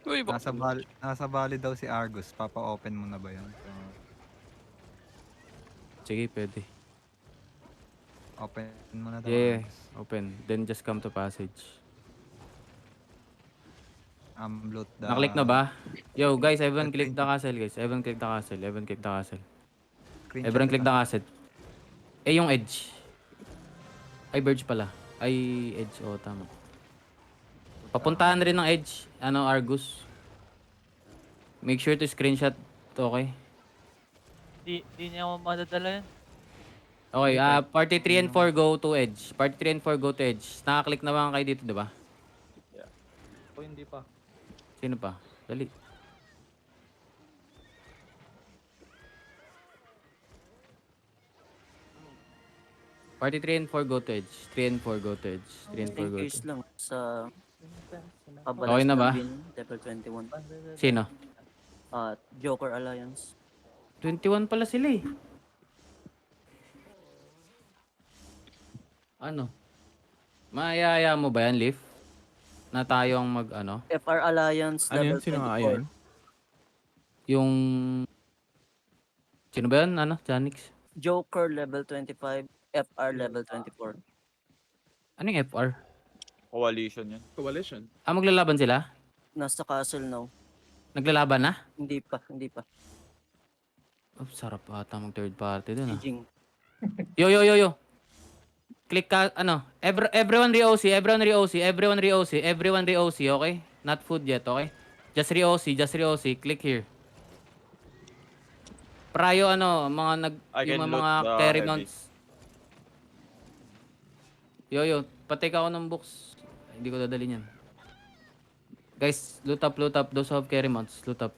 Uy, baka Nasa Valley daw si Argus. Papa-open mo na ba yun? So, Sige, pwede. open mo na daw, Yeah, Argus. open. Then just come to passage. Loot the... Naklik na ba? Yo, guys, everyone click the Screenshot. castle, guys. Everyone click the castle. Everyone click the castle. Screenshot Everyone click kita. the castle. Eh, yung edge. Ay, Verge pala. Ay, edge. Oo, tama. Papuntahan rin ng edge. Ano, Argus. Make sure to screenshot. Okay. Di niya ako madadala yan. Okay, party 3 and 4 Yung- go to edge. Party 3 and 4 go to edge. Nakaklik na ba kayo dito, di ba? Yeah. O hindi pa. Sino pa? Dali. Party 3 and 4 go to edge. 3 and 4 go to edge. 3 and 4 go Case to. lang sa Okay na ba? Level 21. Sino? Joker Alliance. 21 pala sila eh. Ano? Maayaya mo ba yan, Leaf? Na tayo ang mag ano? FR Alliance Ano level yun? Sino nga 24. yun? Yung... Sino ba yan? Ano? Janix? Joker level 25. FR level 24. Ano yung FR? Coalition yan. Coalition. Maglalaban sila? Nasa castle now. Naglalaban na? Hindi pa. Oh, sarap ata mag third party dun ah. Sieging. Yo. Click ka, ano, everyone re-OC, everyone re-OC, okay? Not food yet, okay? Just re-OC, click here. Prayo, ano, I can yung loot mga the carry heavy. mounts. Yo, patake ako ng books. Hindi ko dadalhin yan. Guys, loot up, those who have carry mounts, loot up.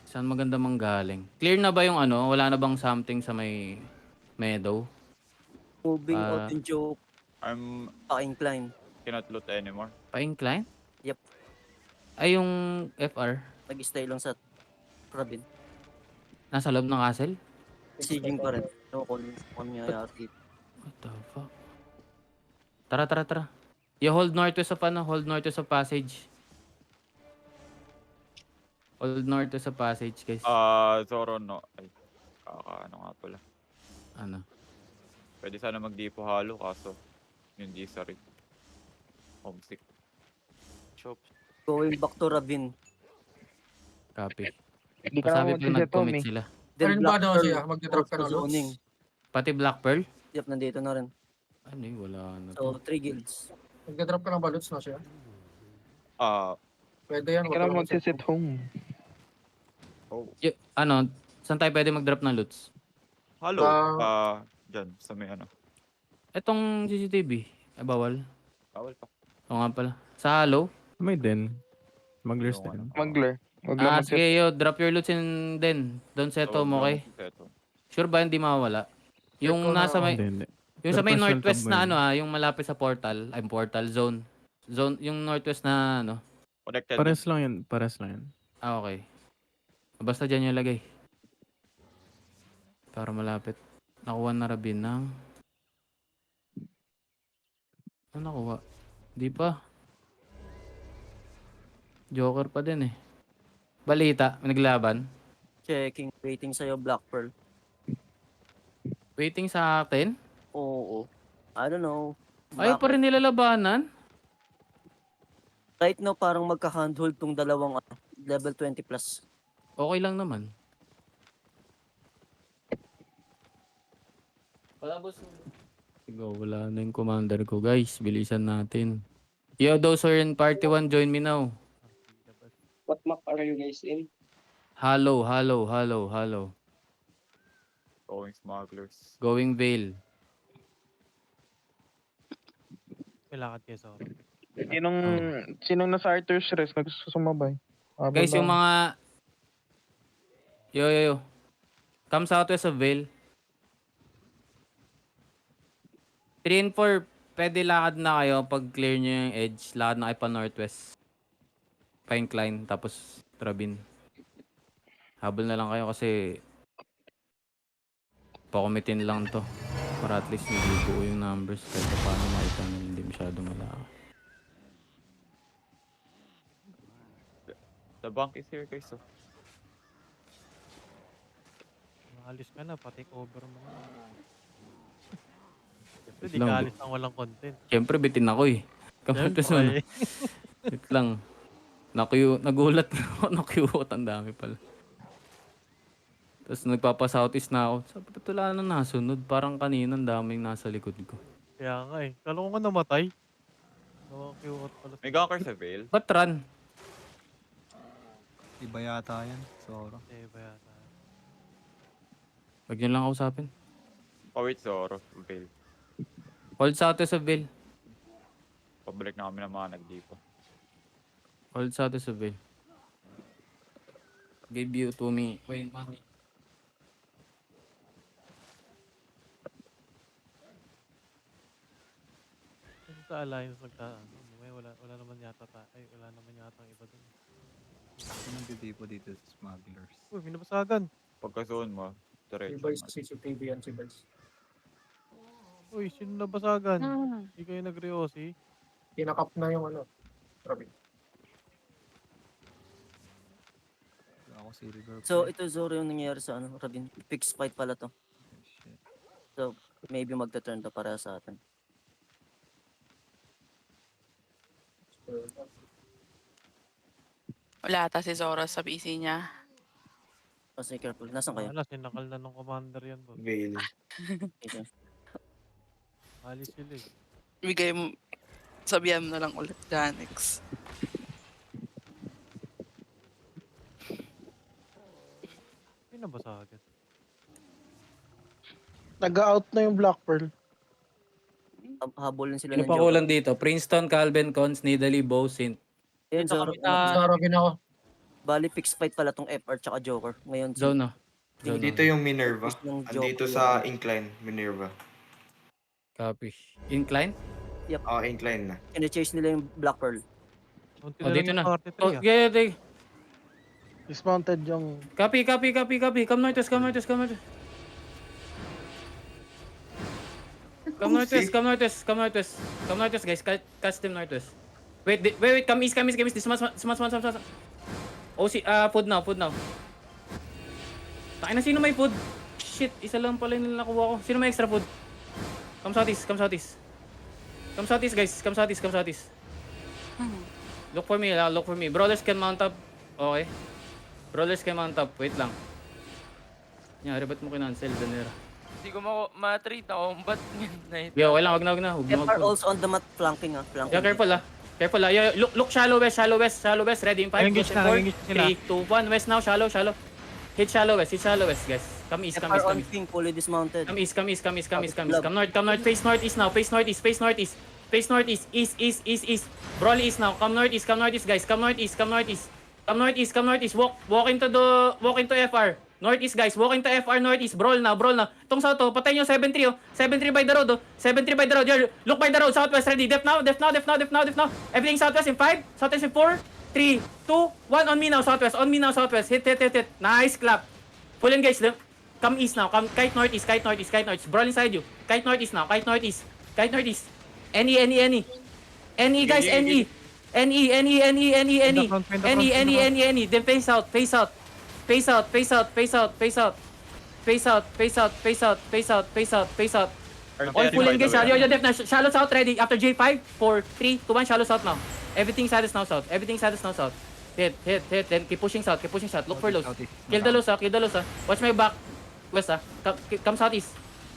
Saan maganda manggaling? Clear na ba yung ano? Wala na bang something sa may meadow? Moving out in joke. I'm Pa-incline. cannot loot anymore. Pa-incline? Yep. Ay, yung FR. Nag-stay lang sa Rabin. Nasa loob ng castle? Sieging pa rin. No, kung mangyayari. What the fuck? Tara. Hold northwest of ano? Hold northwest of passage. Hold northwest of passage, guys. Zoro no. Ay, ano nga pala. Ano? Pwede sana mag-Dipo Halo kaso yung Gisari. Homesick. Chop. Going back to Rabin. Copy. Hindi ka Sabi naman pa magsiset home nag-commit eh. sila. Then Ayun ba Black daw Pearl. siya? Magdadrop ka ng Also loot? zoning. Pati Black Pearl? Yep, nandito na rin. Ano yun? Wala na So, to. 3 guilds. Magdadrop ka ng ballots na siya? Pwede yan. Hindi ka naman magsiset home. Ano? Saan tayo pwede mag-drop ng loots? Halo. Dyan, sa may ano. Etong CCTV. Ay, bawal. Bawal pa. Oo nga pala. Sa halo? May din. Maglers Yung din. Magler. Wag lang magset. Sige, yo. Drop your loots in din. Don't set home, okay? Seto. Sure ba hindi mawawala? Yung Check ko nasa na. may... Hindi. Yung sa may Pero personal northwest tab mo na yun. ano yung malapit sa portal. Ay, portal zone. Yung northwest na ano. Connected. Pares lang yan. Okay. Basta dyan yung lagay. Para malapit. Nakuha na Rabin ng... Ano nakuha? Di pa. Joker pa din eh. Balita, may naglaban. Checking. Waiting sa'yo, Black Pearl. Waiting sa atin. Oo. I don't know. Ayaw pa rin nila labanan. Right now, parang magka-handhold tong dalawang level 20 plus. Okay lang naman. Wala boss. Sigaw, wala na yung commander ko guys. Bilisan natin. Yo, those who are in party 1, join me now. What map are you guys in? Hello. Going smugglers. Going Vale. Kailangan kayo sa Sinong nasa Arthur's Rest nagsusumabay? Guys, yung mga... Yo. Come southwest of Vale. 3 and 4, pwede lakad na kayo pag clear nyo yung edge. Lakad na kayo pa northwest. Pa-incline, tapos Rabin. Habol na lang kayo kasi pa-commitin lang to. Para at least hindi buo yung numbers kahit paano makita na hindi masyado malaki. The bank is here, guys. Oh. Maalis ka na, pati cover mo na. Siyempre, di Lang, ka alis ng walang content. Siyempre, bitin ako eh. Kamatis mo. Siyempre. Wait lang. Nagulat na ako. Nakyuot. Ang dami pala. Tapos nagpapa-southeast na ako. Sabi ko, wala na nasunod. Parang kanina ang daming nasa likod ko. Kaya nga eh. Kala ko nga namatay. Nakikiwat pala. May ganker sa Veil. Ba't run? Iba yata yan. Zoro. Eh, ba yata. Huwag niyo lang kausapin. Pawit Zoro. Veil. Hold sa atin sa Ville. Pabalik na kami ng mga nagdipo. Hold sa atin sa Ville. Give you to me. Wait, mami. Kasi sa Alliance wala naman yata wala naman yata ang iba dun. Anong beauty po dito sa smugglers? Uy, may nabasagan. Pagka-zone mo, Si diretso. Vice, CCTV yan si Vice. Uy, sino nabasagan? Hindi kayo nag-reosi? Pinakap na yung ano. Grabe. Wala ako si River. So, ito Zoro yung nangyayari sa ano, Rabin. Fixed fight pala to. Shit. So, maybe magta-turn to para sa atin. Wala ata si Zoro sa PC niya. Kasi careful. Nasaan kayo? Wala, sinakal na ng commander yan. Boss. Veil. Okay. Alis sila eh. Bigay mo, sabihan mo na lang ulit, Janix. May nabasagan. Nag-out na yung Black Pearl. Habol sila Sino ng pa Joker. kulang dito? Princeton, Calvin, Cons, Nidalee, Bow, Sint. Ayun, Zoro. Sa Robin ako. Bali, fixed fight pala tong FR tsaka Joker. Ngayon, Zone na. Zone Dito na. yung Minerva. Is ng Andito Joker sa yung- incline, Minerva. Copy. Incline? Incline na. Kine-chase nila yung Black Pearl. Unti Oh, dito lang na. yung party Oh, tree, ah. yeah, yeah. Dismounted yung... Copy. Come northwest. Come northwest, guys. Catch them northwest. Wait. Come east. This mas. OC, food now. Takin na, sino may food? Shit, isa lang pala yung nakuha ko. Sino may extra food? Come southeast. Come southeast, guys. Come southeast. Look for me. Brawlers can mount up. Okay. Wait lang. Nyari, ba't mo kinancel, Danera? Hindi ko ma-treat ako. Ba't midnight? Yo, wag na. Huwag na FR mag-food. also on the mat flanking Flanking. Yeah, careful ah. Yeah, look shallow west. Ready in 5, Engage na, 4, engage sila. 3, 2, 1. West now, shallow. Hit shallow west, guys. Come east. FR on ping, fully dismounted. Come east. Come north. Face northeast now. Face northeast. East. Brawl east now. Come northeast, guys. Come northeast. Walk into FR. Northeast, guys. Walk into FR northeast. Brawl na. Tong south to. Patay nyo 7-3 oh. 7-3 by the road oh. 7-3 by the road. Here, look by the road. Southwest ready. Def now. Everything southwest in 5. Southwest in 4. 3, 2, 1. On me now, southwest. Hit. Nice clap. Full engage. Come east now. Come kite northeast. Brawl inside you. Kite northeast now. Any guys, any. Then face out. Face out. All full engage. Yo, def na. Shallow south ready. After J5, 4, 3, 2, 1. Shallow south now. Everything side is now south. Hit. Then keep pushing south. Look for lows. Kill the lows. Watch my back. West come southeast.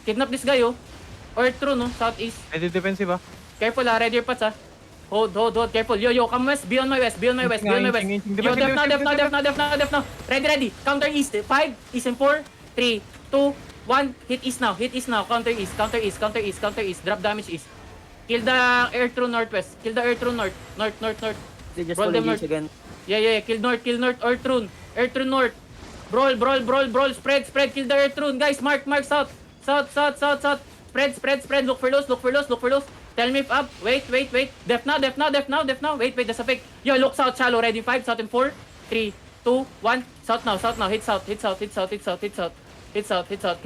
Kidnap this guy oh. Or true no, southeast. Ready defensive ah. Careful ready your pots Hold, careful. Yo, come west. Be on my west. Yo, def now. Ready. Counter east. 5, east in 4, 3, 2, 1. Hit east now. Counter east. Drop damage east. Kill the air through northwest. North. They just Brawl full them engage again. Yeah. Kill north. Earth rune north. Brawl. Spread. Kill the earth rune. Guys, mark south. Spread. Look for lows. Tell me if up. Wait. Def now. Wait. That's a fake. Yo, look south. Shallow. Ready. 5. South in 4, 3, 2, 1. South now. Hit south. Keep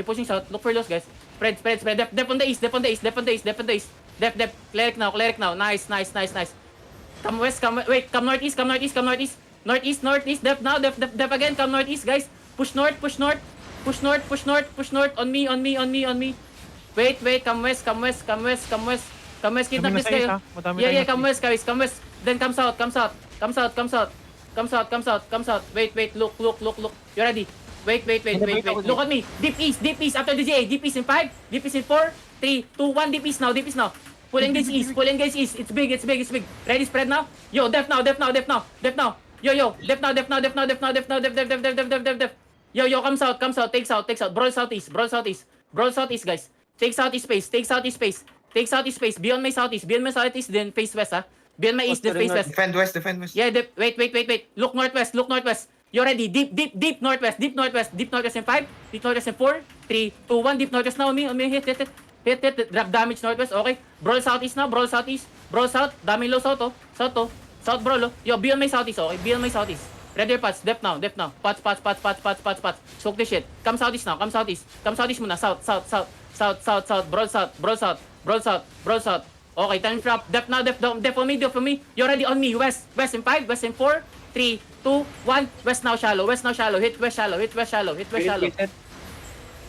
pushing south. Look for lows, guys. Spread. Def on the east. Def. Cleric now. Nice. Come west. Come northeast. Northeast, northeast, def now, def again, come northeast, guys. Push north, push north, push north, push north, push north. On me, on me, on me, on me. Wait, come west, come west, come west, come west. Come west, kidnap this guy. Yeah, come west, guys, come west. Then come south, come south, come south, come south. Come south, come south, come south. Wait, look. You ready? Wait. Look at me. Deep east after the GA. Deep east in 5, deep east in 4, 3, 2, 1, deep east now. Pull engage east. It's big. Ready, spread now. Yo, def now. Yo, def now. Yo, come south. Take south. Brawl southeast, guys. Take southeast space. Beyond my southeast, then face west, ha. Beyond my east, then face west. Defend west. Yeah, wait. Look northwest. You're ready. Deep northwest. Deep northwest in 5, deep northwest in 4, 3, 2, 1. Deep northwest now. On me. Hit. Drop damage northwest. Okay. Brawl southeast now. Brawl south. Damage low south, oh. South, brawl, oh. Yo, beyond my southeast, okay. Beyond my southeast. Ready your pots. Dep now. Pots. Soak this shit. Come southeast now. Come southeast muna. South. Brawl south. Okay, time flop. Dep now. Dep for me. You're ready on me. West in 5, west in 4, 3, 2, 1. West now shallow. Hit west shallow.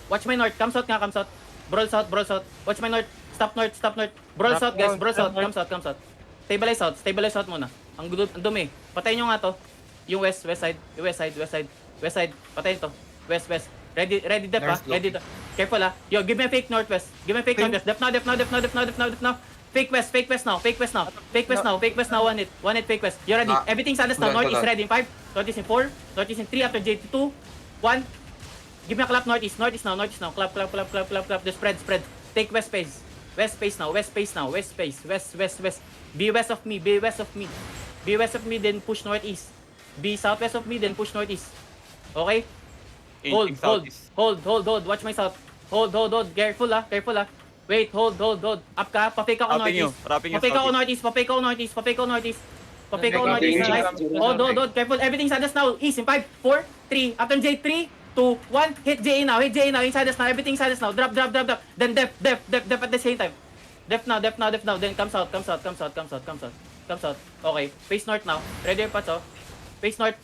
Watch my north. Come south. Brawl south. Watch my north. Stop north. Brawl south, guys. Brawl south. Come south. Stabilize south muna. Ang dumi. Patayin nyo nga to. Yung west side. Patayin to. West. Ready, dep, ha? Ready, careful, ha? Yo, give me a fake northwest. Dep now. Fake west now. One hit, fake west. You ready? Everything's on us now. Northeast ready in 5, northeast in 4, northeast in 3, after J 2, 1. Give me a clap northeast now. Clap. The spread. Take west space now. West. Be west of me, then push northeast. Be southwest of me, then push northeast. Okay? Hold. Watch my south. Hold. Careful, ha. Wait, hold. Up ka. Pa-fake ako northeast. Pa-fake ako northeast. Nice. Hold. Careful. Everything's on us now. East in 5, 4, 3. After J 3, 2, 1. Hit JA now. Inside us now. Everything's on us now. Drop. Then def at the same time. Def now. Then come south. Okay. Face north now. Ready your pots, oh. Face north.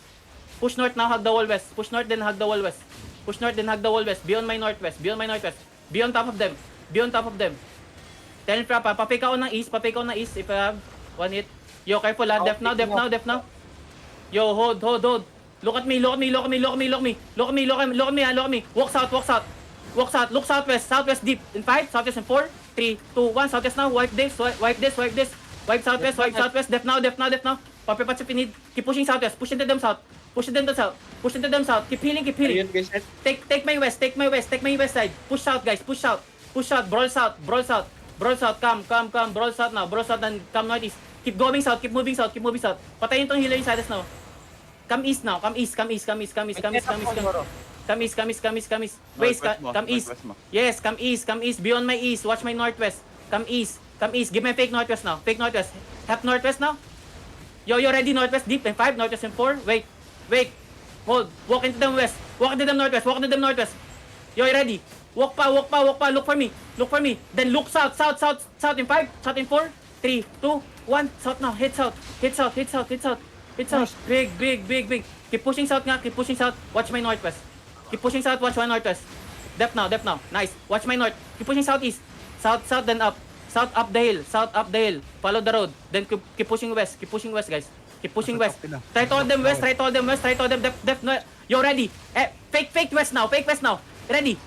Push north now. Hug the wall west. Push north, then hug the wall west. Beyond my northwest. Be on top of them. Tell frap, ha. Pa-fake ako ng east. If I have one hit. Yo, careful, ha. Def now. Yo, hold. Look at me. Walk south. Look southwest deep. In 5, southwest in 4, 3, 2, 1. Southwest now. Wipe this. Wipe southwest. Def now. Papipats if you need. Keep pushing southwest. Push into them south. Keep healing. Take my west side. Push south, guys. Push south. Brawl south. Come. Brawl south now. And come northeast. Keep going south. Keep moving south. Patayin tong healer inside us now. Come east now. Come east. West, come east. Yes, come east. Beyond my east. Watch my northwest. Come east. Give me a fake northwest now. Tap northwest now. Yo, ready northwest deep in 5, northwest in 4. Wait. Hold. Walk into them west. Walk into them northwest. Yo, ready? Walk pa. Look for me. Then look south in 5, south in 4, 3, 2, 1. South now. Hit south. Big. Keep pushing south. Watch my northwest. Dep now. Nice. Watch my north. Keep pushing southeast. South, then up. South up the hill. Follow the road. Then keep pushing west, guys. Keep pushing west. Try to hold them west. Dep. Yo, ready? Fake west now. Ready?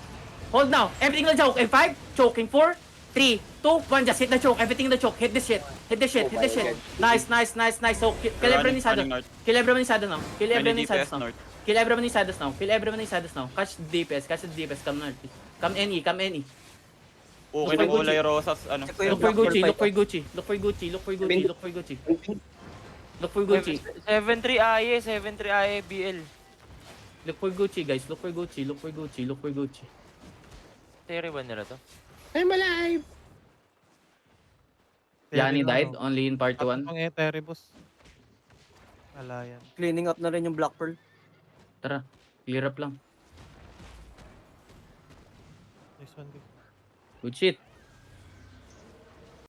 Hold now. Everything in the choke. In 5, choke. In 4, 3, 2, 1. Just hit the choke. Everything in the choke. Hit this shit. Nice. So, kill everyone inside us now. Kill everyone inside us now. Catch the DPS. Come north. Come any. Okay na kulay rosas, ano. Look for Gucci. 7-3 AE BL. Look for Gucci, guys. Look for Gucci. Terry ba nila to? I'm alive! Yanni died only in part 1. Ang Terry, boss. Alayan. Cleaning up na rin yung Black Pearl. Tara, clear up lang. Nice one, guys. Good shit.